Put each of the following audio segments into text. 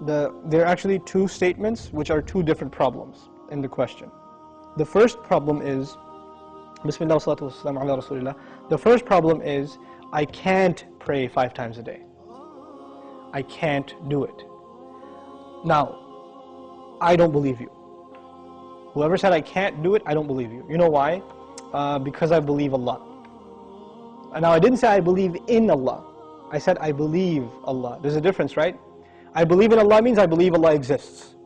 There are actually two statements which are two different problems in the question. The first problem is, Bismillah salatu wassalam ala Rasulillah. The first problem is, I can't pray 5 times a day. I can't do it. Now, I don't believe you. Whoever said I can't do it, I don't believe you. You know why? Because I believe Allah. And now I didn't say I believe in Allah. I said I believe Allah. There's a difference, right? I believe in Allah means I believe Allah exists.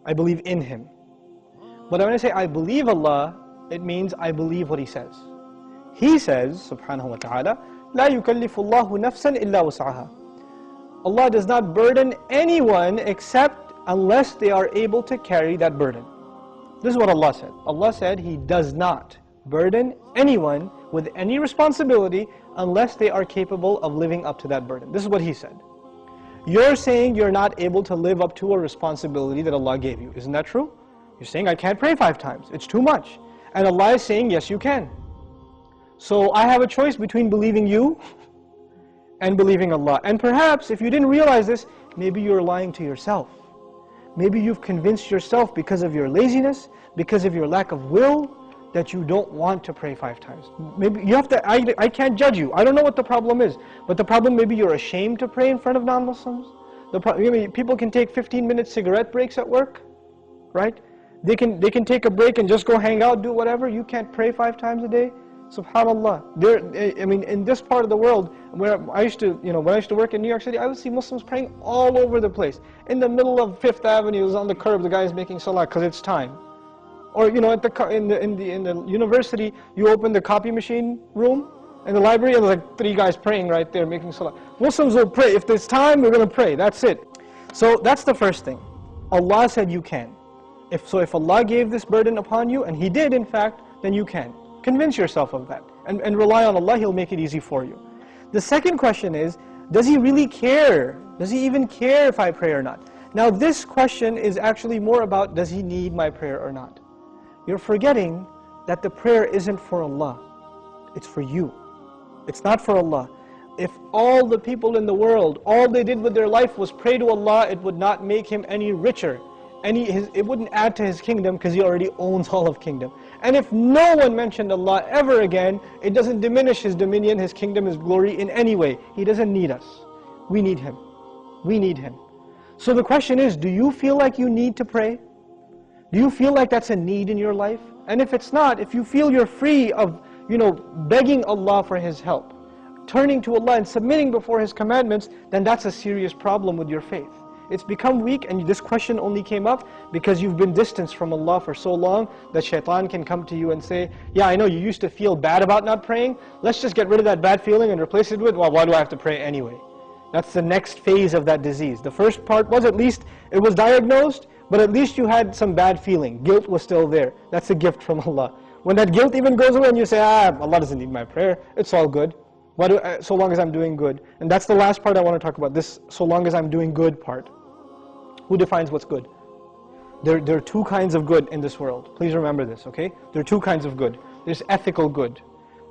I believe in Him. But when I say I believe Allah, it means I believe what He says. He says, subhanahu wa ta'ala, لا يكلف الله نفسا إلا وسعها. Allah does not burden anyone except unless they are able to carry that burden. This is what Allah said. Allah said He does not burden anyone with any responsibility unless they are capable of living up to that burden. This is what He said. You're saying you're not able to live up to a responsibility that Allah gave you. Isn't that true? You're saying I can't pray 5 times. It's too much. And Allah is saying yes you can. So I have a choice between believing you and believing Allah. And perhaps if you didn't realize this, maybe you're lying to yourself. Maybe you've convinced yourself because of your laziness, because of your lack of will, that you don't want to pray 5 times. Maybe you have to, I can't judge you. I don't know what the problem is. But the problem, maybe you're ashamed to pray in front of non-Muslims. People can take 15-minute cigarette breaks at work, right? They can take a break and just go hang out, do whatever. You can't pray 5 times a day. SubhanAllah. In this part of the world, where I used to, when I used to work in New York City, I would see Muslims praying all over the place. In the middle of 5th Avenue, on the curb, the guy is making salah because it's time. Or in the university, you open the copy machine room in the library, and there's like 3 guys praying right there, making salah. Muslims will pray. If there's time, we're going to pray. That's it. So that's the first thing. Allah said you can. If Allah gave this burden upon you, and He did in fact, then you can. Convince yourself of that. And rely on Allah, He'll make it easy for you. The second question is, does He really care? Does He even care if I pray or not? Now this question is actually more about, does He need my prayer or not? You're forgetting that the prayer isn't for Allah. It's for you. It's not for Allah. If all the people in the world, all they did with their life was pray to Allah, it would not make Him any richer. It wouldn't add to His kingdom because He already owns all of kingdom. And if no one mentioned Allah ever again, it doesn't diminish His dominion, His kingdom, His glory in any way. He doesn't need us. We need Him. We need Him. So the question is, do you feel like you need to pray? Do you feel like that's a need in your life? And if it's not, if you feel you're free of, begging Allah for His help, turning to Allah and submitting before His commandments, then that's a serious problem with your faith. It's become weak, and this question only came up because you've been distanced from Allah for so long that shaitan can come to you and say, yeah, I know you used to feel bad about not praying, let's just get rid of that bad feeling and replace it with, well, why do I have to pray anyway? That's the next phase of that disease. The first part was, at least it was diagnosed, but at least you had some bad feeling. Guilt was still there. That's a gift from Allah. When that guilt even goes away and you say, Allah doesn't need my prayer, it's all good. So long as I'm doing good. And that's the last part I want to talk about, this so long as I'm doing good part. Who defines what's good? There are 2 kinds of good in this world. Please remember this, okay? There are 2 kinds of good. There's ethical good.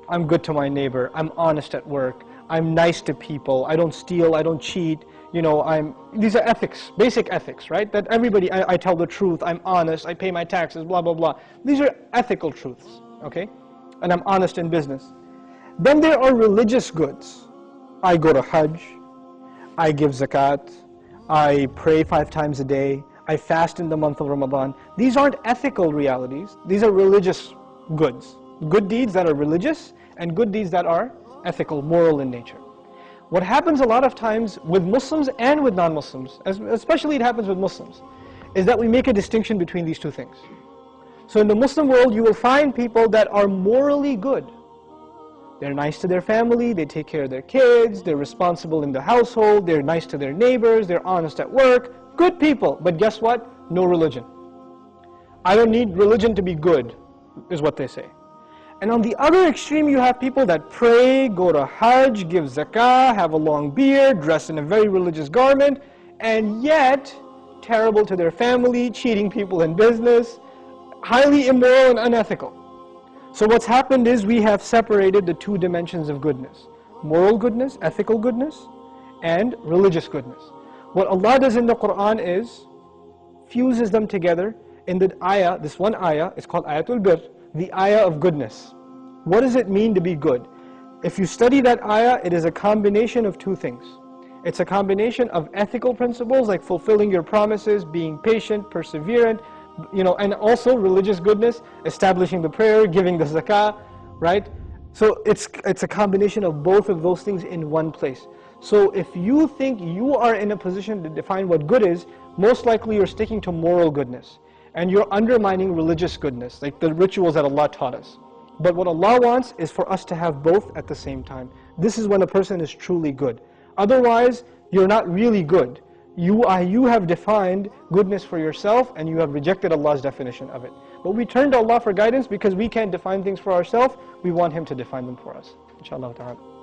I'm good to my neighbor. I'm honest at work. I'm nice to people. I don't steal. I don't cheat. These are ethics, basic ethics, right? That everybody, I tell the truth. I'm honest. I pay my taxes, blah, blah, blah. These are ethical truths, okay? And I'm honest in business. Then there are religious goods. I go to Hajj. I give zakat. I pray 5 times a day. I fast in the month of Ramadan. These aren't ethical realities. These are religious goods. Good deeds that are religious and good deeds that are ethical, moral in nature. What happens a lot of times with Muslims and with non-Muslims, especially it happens with Muslims, is that we make a distinction between these 2 things. So in the Muslim world, you will find people that are morally good. They're nice to their family, they take care of their kids, they're responsible in the household, they're nice to their neighbors, they're honest at work. Good people, but guess what? No religion. I don't need religion to be good, is what they say. And on the other extreme, you have people that pray, go to Hajj, give zakah, have a long beard, dress in a very religious garment, and yet terrible to their family, cheating people in business, highly immoral and unethical. So what's happened is we have separated the 2 dimensions of goodness. Moral goodness, ethical goodness, and religious goodness. What Allah does in the Quran is fuses them together in the ayah. This one ayah is called Ayatul Bir, the ayah of goodness. What does it mean to be good? If you study that ayah, it is a combination of two things. It's a combination of ethical principles like fulfilling your promises, being patient, perseverant, and also religious goodness, establishing the prayer, giving the zakah, right? So it's a combination of both of those things in one place. So if you think you are in a position to define what good is, most likely you're sticking to moral goodness and you're undermining religious goodness, like the rituals that Allah taught us. But what Allah wants is for us to have both at the same time. This is when a person is truly good. Otherwise, you're not really good. You have defined goodness for yourself and you have rejected Allah's definition of it. But we turn to Allah for guidance because we can't define things for ourselves. We want Him to define them for us. Inshallah ta'ala.